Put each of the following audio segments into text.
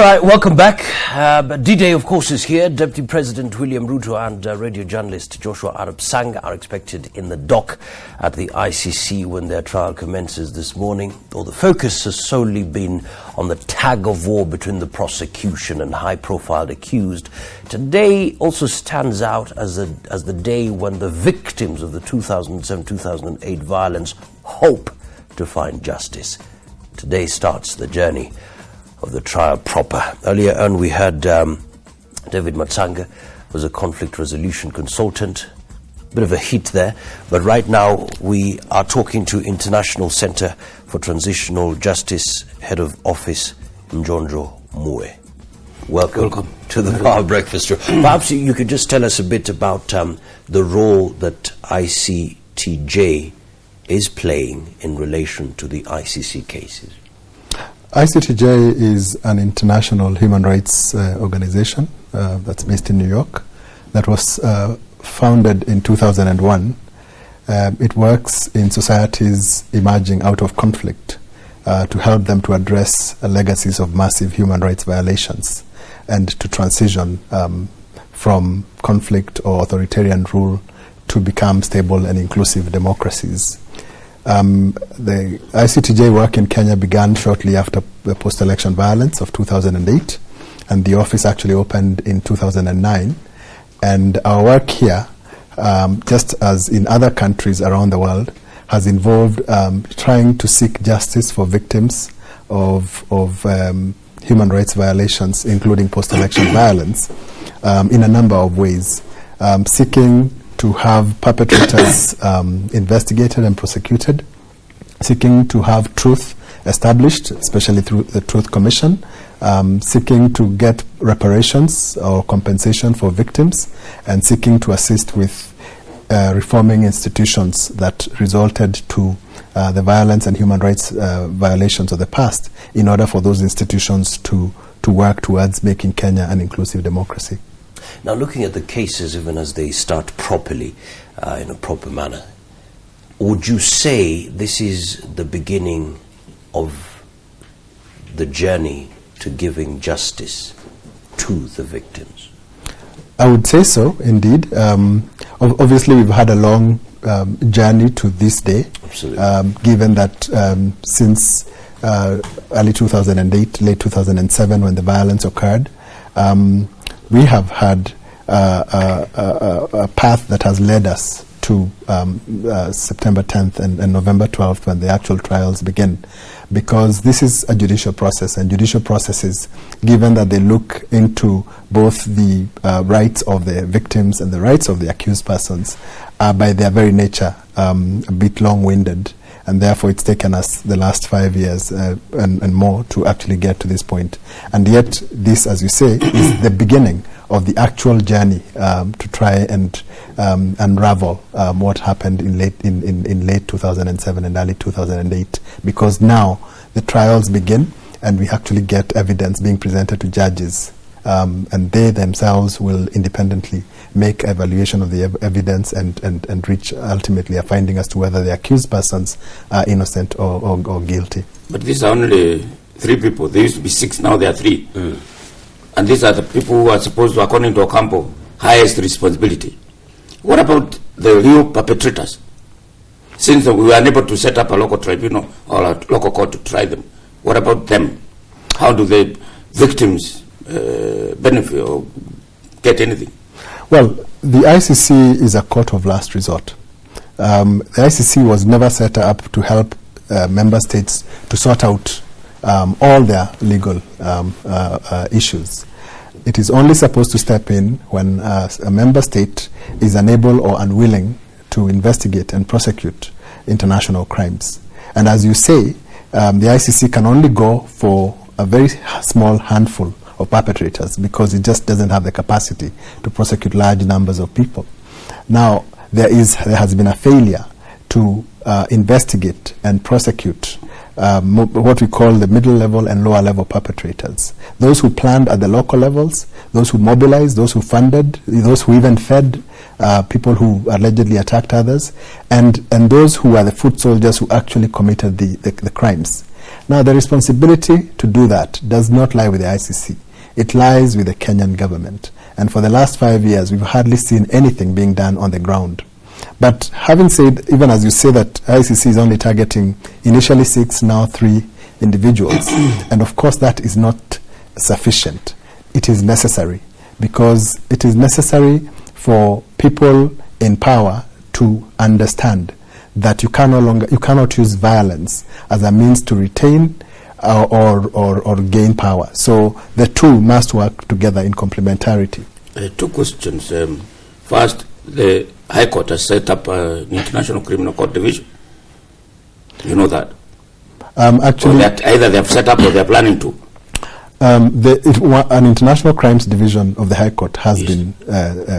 right, welcome back. D-Day, of course, is here. Deputy President William Ruto and radio journalist Joshua Arap Sang are expected in the dock at the ICC when their trial commences this morning. Though the focus has solely been on the tag of war between the prosecution and high-profile accused, today also stands out as the day when the victims of the 2007-2008 violence hope to find justice. Today starts the journey of the trial proper. Earlier on, we had David Matsanga, was a conflict resolution consultant. Bit of a hit there, but right now we are talking to International Center for Transitional Justice Head of Office Njonjo Mue. Welcome to the Power Breakfast Show. Perhaps you could just tell us a bit about the role that ICTJ is playing in relation to the ICC cases. ICTJ is an international human rights organization that's based in New York that was founded in 2001. It works in societies emerging out of conflict to help them to address legacies of massive human rights violations and to transition from conflict or authoritarian rule to become stable and inclusive democracies. The ICTJ work in Kenya began shortly after the post-election violence of 2008, and the office actually opened in 2009. And our work here, just as in other countries around the world, has involved trying to seek justice for victims of human rights violations, including post-election violence, in a number of ways, seeking to have perpetrators investigated and prosecuted, seeking to have truth established, especially through the Truth Commission, seeking to get reparations or compensation for victims, and seeking to assist with reforming institutions that resulted to the violence and human rights violations of the past in order for those institutions to work towards making Kenya an inclusive democracy. Now, looking at the cases, even as they start properly, in a proper manner, would you say this is the beginning of the journey to giving justice to the victims? I would say so, indeed. Obviously, we've had a long journey to this day. Absolutely. Given that since early 2008, late 2007, when the violence occurred, we have had a path that has led us to September 10th and November 12th when the actual trials begin, because this is a judicial process, and judicial processes, given that they look into both the rights of the victims and the rights of the accused persons, are by their very nature a bit long-winded, and therefore it's taken us the last 5 years and more to actually get to this point. And yet this, as you say, is the beginning of the actual journey to try and unravel what happened in late 2007 and early 2008, because now the trials begin and we actually get evidence being presented to judges, and they themselves will independently make evaluation of the evidence and reach ultimately a finding as to whether the accused persons are innocent or guilty. But these are only 3 people. There used to be 6, now there are 3. And these are the people who are supposed to, according to Ocampo, highest responsibility. What about the real perpetrators? Since we were unable to set up a local tribunal or a local court to try them, what about them? How do the victims benefit or get anything? Well, the ICC is a court of last resort. The ICC was never set up to help member states to sort out all their legal issues. It is only supposed to step in when a member state is unable or unwilling to investigate and prosecute international crimes. And as you say, the ICC can only go for a very small handful of perpetrators because it just doesn't have the capacity to prosecute large numbers of people. Now, there has been a failure to investigate and prosecute what we call the middle level and lower level perpetrators. Those who planned at the local levels, those who mobilized, those who funded, those who even fed people who allegedly attacked others, and those who are the foot soldiers who actually committed the crimes. Now, the responsibility to do that does not lie with the ICC. It lies with the Kenyan government. And for the last 5 years, we've hardly seen anything being done on the ground. But having said, even as you say that ICC is only targeting initially 6, now 3 individuals, and of course that is not sufficient. It is necessary, because it is necessary for people in power to understand that you cannot use violence as a means to retain or gain power. So the two must work together in complementarity. 2 questions. First, the High Court has set up an International Criminal Court division. You know that? Actually, either they have set up or they are planning to. An international crimes division of the High Court has been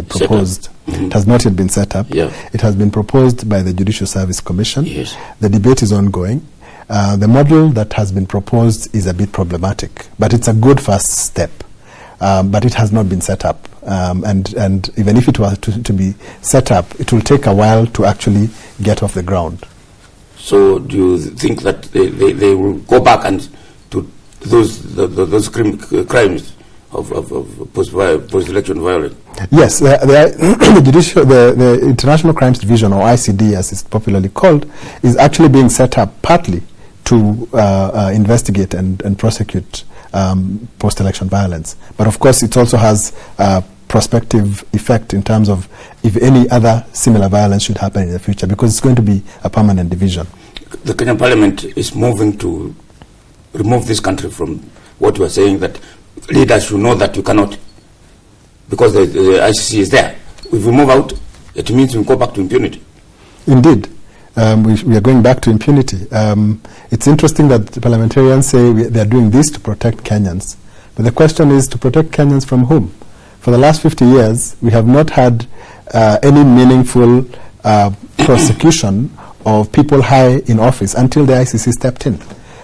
proposed. It has not yet been set up. Yeah. It has been proposed by the Judicial Service Commission. Yes. The debate is ongoing. The model that has been proposed is a bit problematic, but it's a good first step. But it has not been set up. And even if it were to be set up, it will take a while to actually get off the ground. So do you think that they will go back and to those crimes of post-election violence? Yes, the International Crimes Division, or ICD as it's popularly called, is actually being set up partly to investigate and prosecute post-election violence. But of course it also has a prospective effect in terms of if any other similar violence should happen in the future, because it's going to be a permanent division. The Kenyan Parliament is moving to remove this country from what you are saying, that leaders should know that you cannot, because the ICC is there. If we move out, it means we go back to impunity. Indeed. We are going back to impunity. It's interesting that the parliamentarians say they are doing this to protect Kenyans. But the question is, to protect Kenyans from whom? For the last 50 years, we have not had any meaningful prosecution of people high in office until the ICC stepped in.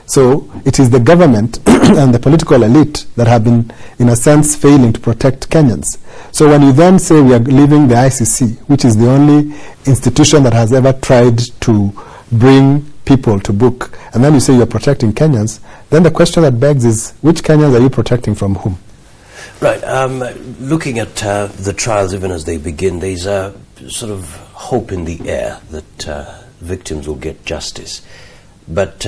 So it is the government and the political elite that have been, in a sense, failing to protect Kenyans. So when you then say we are leaving the ICC, which is the only institution that has ever tried to bring people to book, and then you say you're protecting Kenyans, then the question that begs is, which Kenyans are you protecting from whom? Right. Looking at the trials even as they begin, there's a sort of hope in the air that victims will get justice. But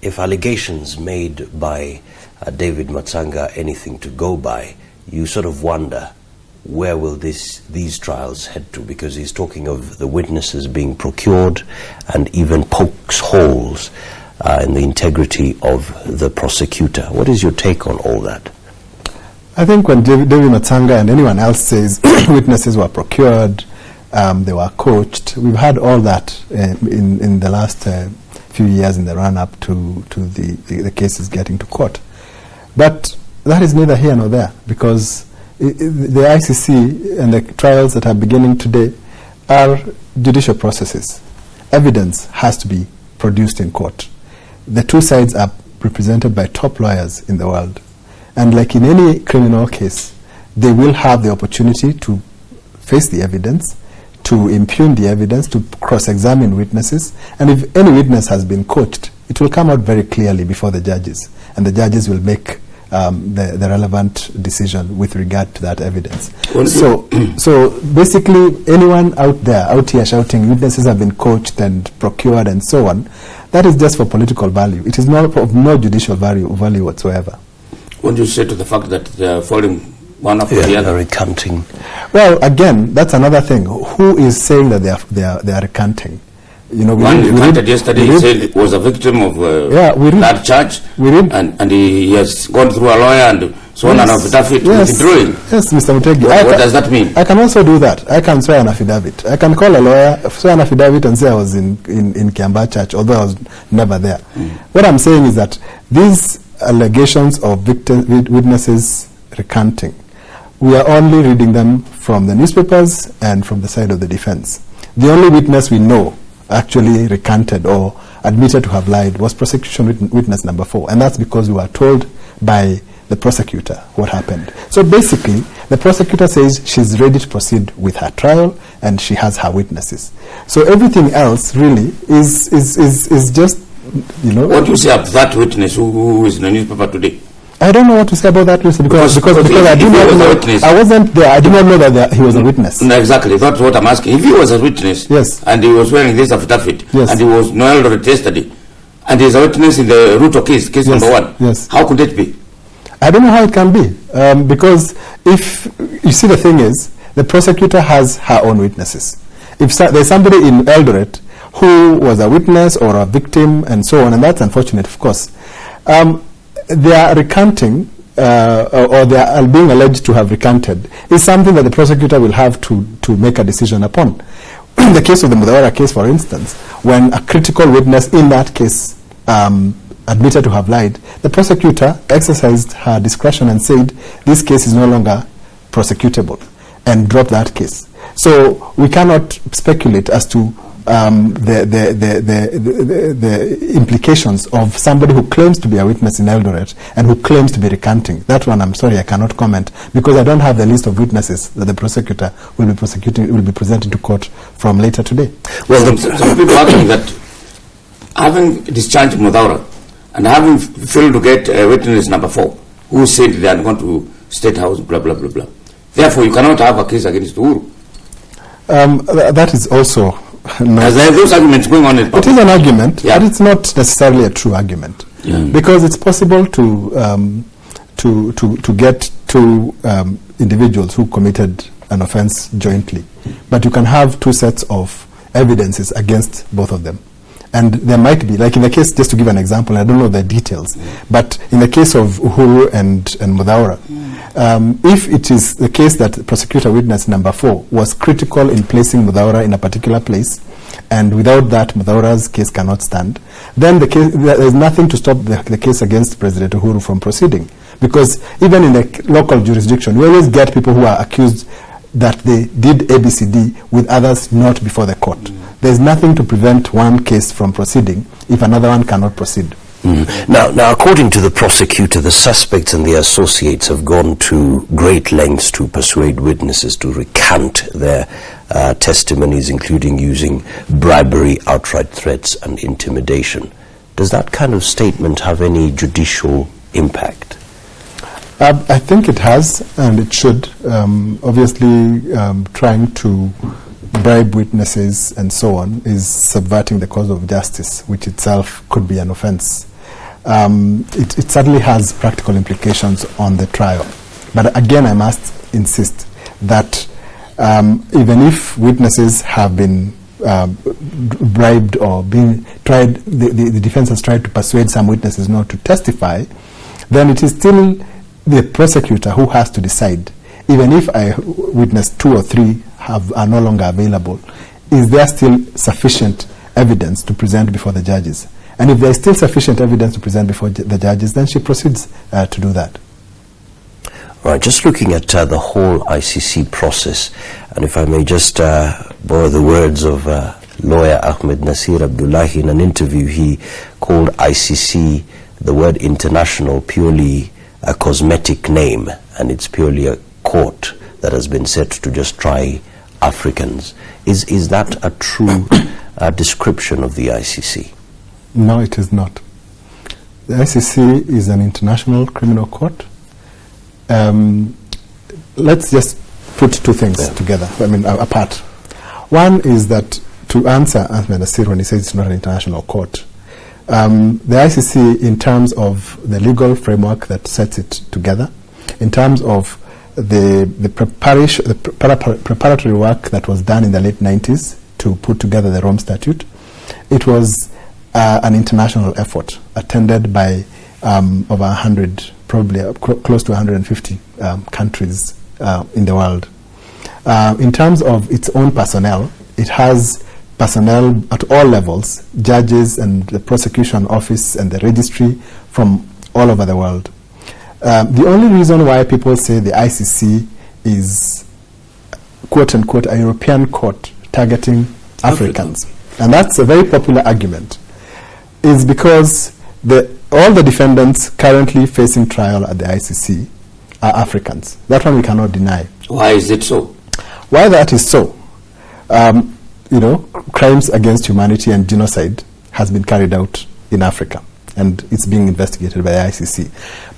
if allegations made by David Matsanga anything to go by, you sort of wonder, where will these trials head to? Because he's talking of the witnesses being procured and even pokes holes in the integrity of the prosecutor. What is your take on all that? I think when David Matsanga and anyone else says witnesses were procured, they were coached, we've had all that in the last few years in the run-up to the cases getting to court. But that is neither here nor there, because the ICC and the trials that are beginning today are judicial processes. Evidence has to be produced in court. The two sides are represented by top lawyers in the world. And like in any criminal case, they will have the opportunity to face the evidence, to impugn the evidence, to cross-examine witnesses. And if any witness has been coached, it will come out very clearly before the judges. And the judges will make the relevant decision with regard to that evidence. So basically, anyone out here shouting witnesses have been coached and procured and so on, that is just for political value. It is not of no judicial value whatsoever. What do you say to the fact that they are falling one after the other? Recanting. Well, again, that's another thing. Who is saying that they are recanting? You know, one recanted yesterday. He said he was a victim of that charge, and he has gone through a lawyer and sworn an affidavit withdrawing. Yes, Mr. Mutegi. What does that mean? I can also do that. I can swear an affidavit. I can call a lawyer, swear an affidavit, and say I was in Kiambaa Church, although I was never there. What I'm saying is that these allegations of witnesses recanting, we are only reading them from the newspapers and from the side of the defense. The only witness we know actually recanted or admitted to have lied was prosecution witness number 4, and that's because we were told by the prosecutor what happened. So basically, the prosecutor says she's ready to proceed with her trial and she has her witnesses. So everything else really is just you know. What do you say about that witness who is in the newspaper today? I don't know what to say about that witness because I did not know. I wasn't there. I did not know that he was a witness. No, exactly. That's what I'm asking. If he was a witness, yes, and he was wearing this affidavit, yes, and he was no elderate yesterday, and he's a witness in the Ruto case, yes, number 1, yes, how could it be? I don't know how it can be because if you see, the thing is, the prosecutor has her own witnesses. If there's somebody in Eldoret who was a witness or a victim and so on, and that's unfortunate, of course, they are recanting or they are being alleged to have recanted is something that the prosecutor will have to make a decision upon. In the case of the Mudawara case, for instance, when a critical witness in that case admitted to have lied, the prosecutor exercised her discretion and said this case is no longer prosecutable and dropped that case. So we cannot speculate as to the implications of somebody who claims to be a witness in Eldoret and who claims to be recanting. That one, I'm sorry, I cannot comment because I don't have the list of witnesses that the prosecutor will be presenting to court from later today. Well, some people argue that having discharged Mudawara and having failed to get witness number 4, who said they are going to State House, blah, blah, blah, blah. Therefore, you cannot have a case against Uhuru. That is also... As there are those arguments going on in public. It is an argument, but it's not necessarily a true argument, because it's possible to get 2 individuals who committed an offence jointly, but you can have 2 sets of evidences against both of them. And there might be, like in the case, just to give an example, I don't know the details, but in the case of Uhuru and Mudawara, if it is the case that prosecutor witness number 4 was critical in placing Mudawara in a particular place, and without that Mudawara's case cannot stand, then there is nothing to stop the case against President Uhuru from proceeding. Because even in the local jurisdiction, we always get people who are accused that they did ABCD with others not before the court. There's nothing to prevent one case from proceeding if another one cannot proceed. Now, according to the prosecutor, the suspects and their associates have gone to great lengths to persuade witnesses to recant their testimonies, including using bribery, outright threats, and intimidation. Does that kind of statement have any judicial impact? I think it has, and it should. Obviously, trying to bribe witnesses and so on is subverting the cause of justice, which itself could be an offense. It certainly has practical implications on the trial. But again, I must insist that even if witnesses have been bribed or being tried, the defense has tried to persuade some witnesses not to testify, then it is still the prosecutor who has to decide, even if I witness 2 or 3 are no longer available, is there still sufficient evidence to present before the judges? And if there is still sufficient evidence to present before the judges, then she proceeds to do that. All right, just looking at the whole ICC process, and if I may just borrow the words of lawyer Ahmed Nasir Abdullahi in an interview, he called ICC, the word international, purely a cosmetic name, and it's purely a court that has been set to just try Africans. Is that a true description of the ICC? No, it is not. The ICC is an international criminal court. Let's just put 2 things together, apart. One is that, to answer Ahmed Nasir when he says it's not an international court, the ICC, in terms of the legal framework that sets it together, in terms of the preparatory work that was done in the late 90s to put together the Rome Statute, it was an international effort attended by over 100, probably close to 150 countries in the world. In terms of its own personnel, it has personnel at all levels, judges and the prosecution office and the registry from all over the world. The only reason why people say the ICC is quote-unquote a European court targeting Africans, and that's a very popular argument, is because all the defendants currently facing trial at the ICC are Africans. That one we cannot deny. Why is it so? Why that is so? Crimes against humanity and genocide has been carried out in Africa, and it's being investigated by the ICC.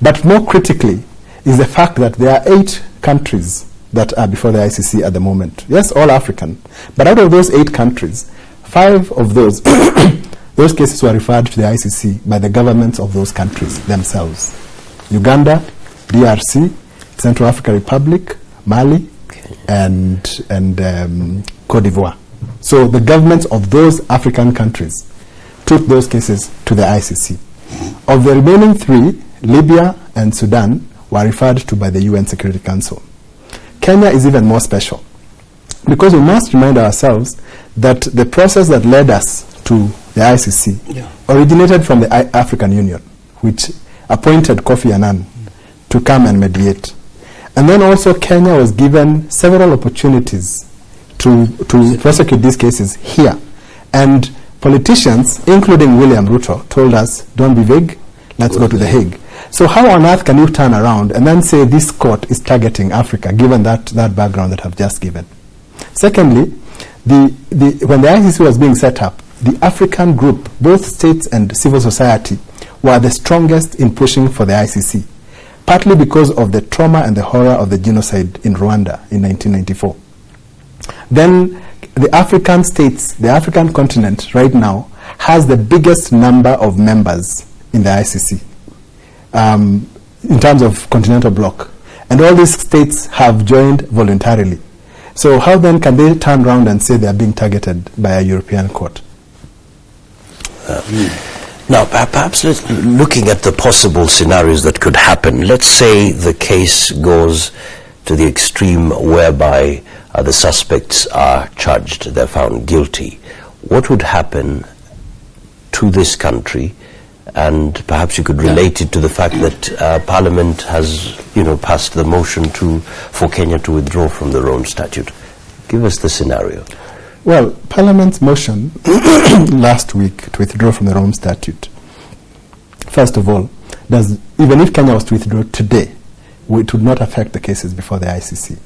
But more critically is the fact that there are 8 countries that are before the ICC at the moment. Yes, all African. But out of those 8 countries, 5 of those those cases were referred to the ICC by the governments of those countries themselves. Uganda, DRC, Central African Republic, Mali, and Cote d'Ivoire. So the governments of those African countries took those cases to the ICC. Of the remaining 3, Libya and Sudan were referred to by the UN Security Council. Kenya is even more special, because we must remind ourselves that the process that led us to the ICC originated from the African Union, which appointed Kofi Annan to come and mediate. And then also Kenya was given several opportunities to prosecute these cases here. And politicians, including William Ruto, told us, don't be vague, let's go to The Hague. So how on earth can you turn around and then say this court is targeting Africa, given that background that I've just given? Secondly, when the ICC was being set up, the African group, both states and civil society, were the strongest in pushing for the ICC, partly because of the trauma and the horror of the genocide in Rwanda in 1994. Then the African states, the African continent right now, has the biggest number of members in the ICC in terms of continental bloc. And all these states have joined voluntarily. So how then can they turn around and say they are being targeted by a European court? Now, perhaps looking at the possible scenarios that could happen, let's say the case goes to the extreme whereby the suspects are charged, they're found guilty. What would happen to this country? And perhaps you could relate it to the fact that Parliament has, passed the motion for Kenya to withdraw from the Rome Statute. Give us the scenario. Well, Parliament's motion last week to withdraw from the Rome Statute, first of all, even if Kenya was to withdraw today, it would not affect the cases before the ICC.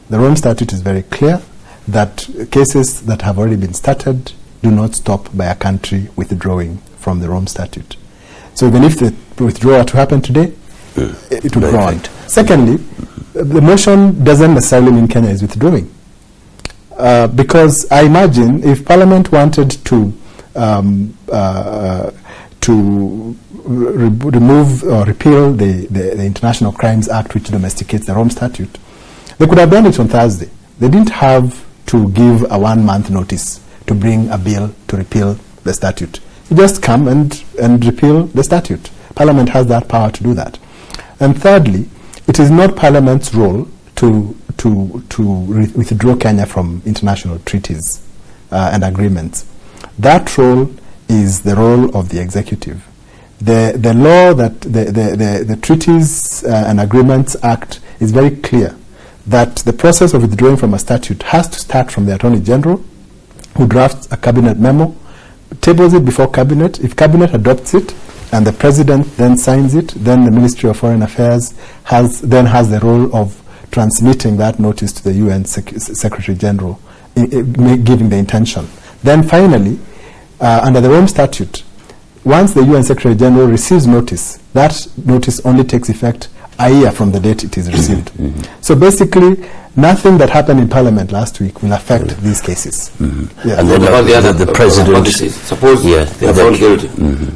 The Rome Statute is very clear that cases that have already been started do not stop by a country withdrawing from the Rome Statute. So even if the withdrawal to happen today, it would go on. Secondly, the motion doesn't necessarily mean Kenya is withdrawing. Because I imagine if Parliament wanted to remove or repeal the International Crimes Act, which domesticates the Rome Statute, they could have done it on Thursday. They didn't have to give a 1-month notice to bring a bill to repeal the statute. You just come and repeal the statute. Parliament has that power to do that. And thirdly, it is not Parliament's role to withdraw Kenya from international treaties and agreements. That role is the role of the executive. The law that the Treaties and Agreements Act is very clear that the process of withdrawing from a statute has to start from the Attorney General, who drafts a cabinet memo, tables it before cabinet. If cabinet adopts it and the president then signs it, then the Ministry of Foreign Affairs has the role of transmitting that notice to the UN Secretary General, giving the intention. Then finally, under the Rome Statute, once the UN Secretary General receives notice, that notice only takes effect a year from the date it is received. So basically, nothing that happened in Parliament last week will affect these cases. Yeah. And then the president... Suppose they are found guilty.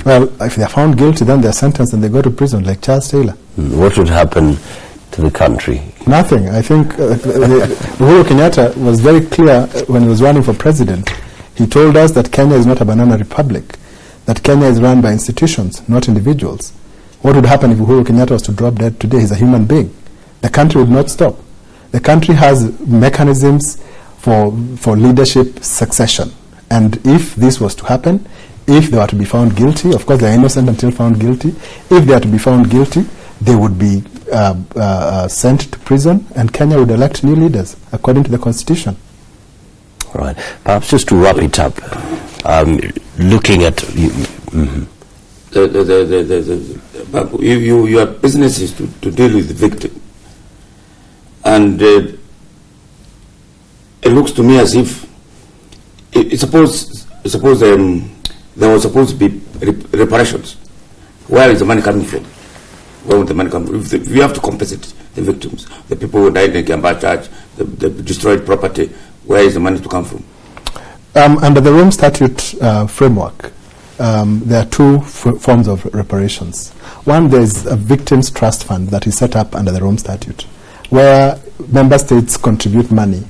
Well, if they are found guilty, then they are sentenced and they go to prison, like Charles Taylor. What would happen to the country? Nothing. I think Uhuru Kenyatta was very clear when he was running for president. He told us that Kenya is not a banana republic, that Kenya is run by institutions, not individuals. What would happen if Uhuru Kenyatta was to drop dead today? He's a human being. The country would not stop. The country has mechanisms for leadership succession. And if this was to happen, if they were to be found guilty, of course they are innocent until found guilty, if they are to be found guilty, they would be sent to prison, and Kenya would elect new leaders according to the constitution. All right. Perhaps just to wrap it up, looking at your business is to deal with the victim, and it looks to me as if suppose there was supposed to be reparations. Where is the money coming from? Where would the money come from? If you have to compensate the victims, the people who died in the Kiambaa Church, the destroyed property, where is the money to come from? Under the Rome Statute framework, there are two forms of reparations. One, there is a victims trust fund that is set up under the Rome Statute, where member states contribute money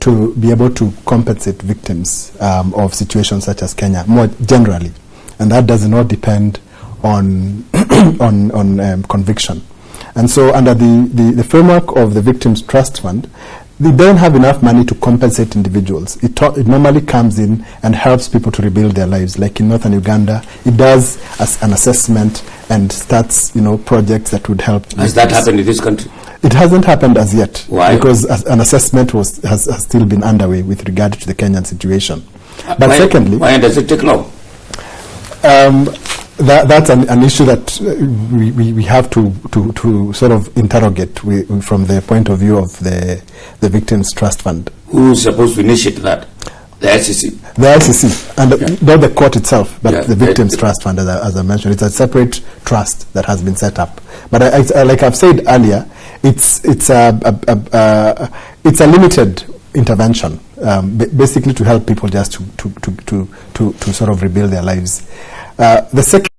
to be able to compensate victims of situations such as Kenya, more generally. And that does not depend on conviction. And so under the framework of the Victims Trust Fund, they don't have enough money to compensate individuals. It normally comes in and helps people to rebuild their lives. Like in northern Uganda, it does an assessment and starts, projects that would help. Has that happened in this country? It hasn't happened as yet. Why? Because an assessment has still been underway with regard to the Kenyan situation. But secondly, why does it take long? That's an issue that we have to sort of interrogate from the point of view of the Victims Trust Fund. Who's supposed to initiate that? The ICC? The ICC, and not the court itself, but the Victims Trust Fund, as I mentioned. It's a separate trust that has been set up. But like I've said earlier, it's a limited intervention, basically to help people just to sort of rebuild their lives. The second